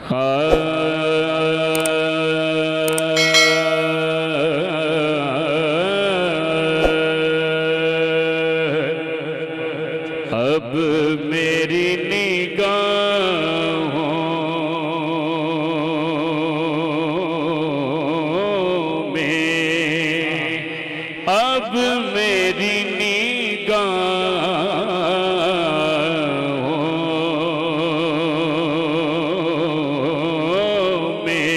اب میری نگاہوں میں، اب میری نگاہوں میں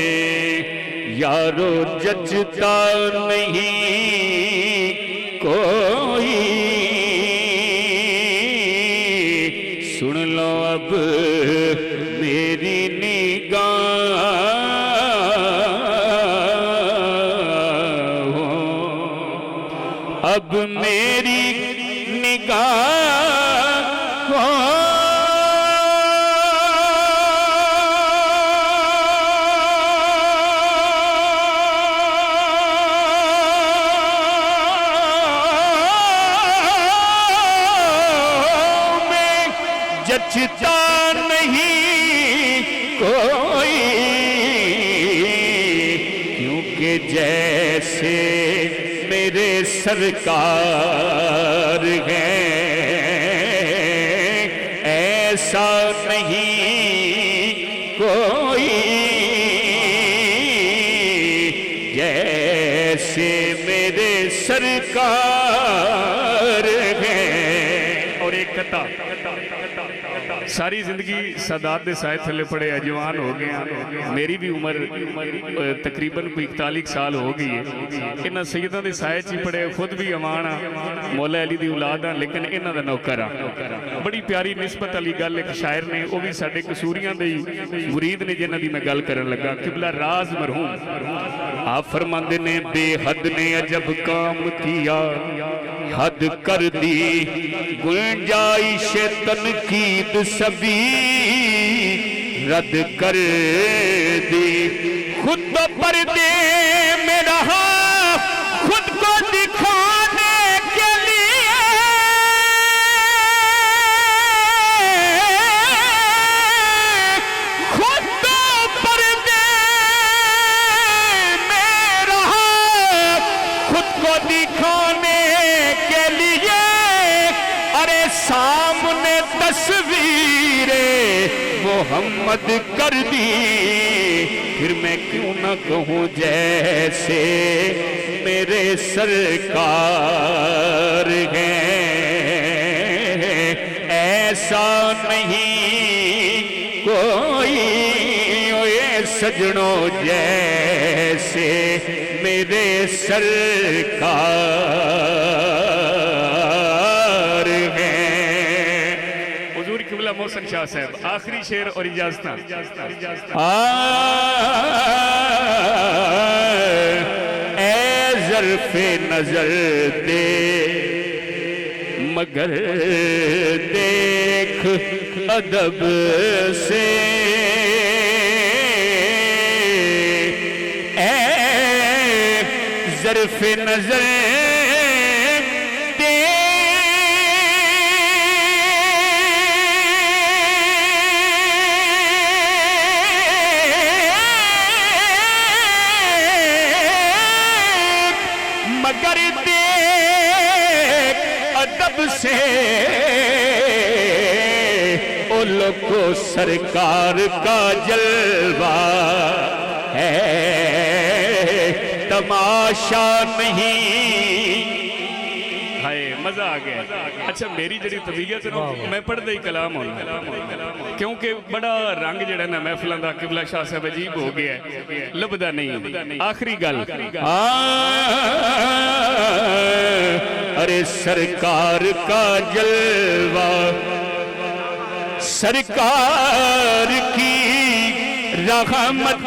یارو جچتا نہیں کوئی، سن لو اب میری نگاہوں، اب میری نگاہوں جچتا نہیں کوئی، کیونکہ جیسے میرے سرکار ہیں ایسا نہیں کوئی، جیسے میرے سرکار ہیں۔ اور ایک قطعہ، ساری زندگی سادات دے سائے تھلے پڑے جوان ہو گئے ہیں، میری بھی عمر تقریباً کوئی 41 سال ہو گئی ہے، انہاں سیدہ دے سائے چی پڑے، خود بھی امانا مولا علی دی اولاد ہیں لیکن انہاں دا نوکرہ۔ بڑی پیاری نسبت علی گل ایک شاعر نے، وہ بھی ساڑھے قصوریاں دے مرید نے جنہ دی میں گل کرن لگا، قبلہ راز مرحوم آپ فرماندے نے بے حد نے عجب کام کیا، حد کر دی گنجائش تنقید سبھی رد کر دی، خود پردے میں رہا خود کو دکھانے کے لیے، خود پردے میں رہا خود کو دکھانے کے لیے، ارے سامنے تصویر محمد کر دی، پھر میں کیوں نہ کہوں جیسے میرے سرکار ہیں ایسا نہیں کوئی، اے سجنوں جیسے میرے سرکار ہیں۔ حضور قبلہ محسن شاہ صاحب آخری شعر اور اجازتاں، اے ظرف نظر دے مگر دیکھ ادب سے، اے ظرف نظر مگر دیکھ ادب سے، او لوگو سرکار کا جلوہ ہے تماشا نہیں۔ ہائے مزہ آ گیا۔ اچھا میری جڑی طبیعت ہے میں پڑھ دے ہی کلام ہونا، کیونکہ بڑا رنگ جڑا نا محفلان دا قبلہ شاہ صاحب عجیب ہو گیا ہے، لبدا نہیں۔ آخری گل، ارے سرکار کا جلوہ، سرکار کی رحمت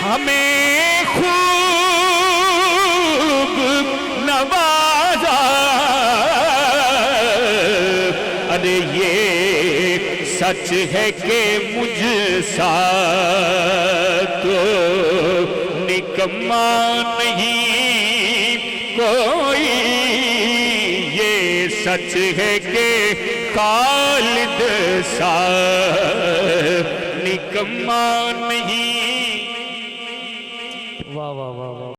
ہمیں خوب نوازا، ارے یہ سچ ہے کہ مجھ سا نکما نہیں کوئی، یہ سچ ہے کہ خالد سا نکما نہیں۔ واہ واہ واہ واہ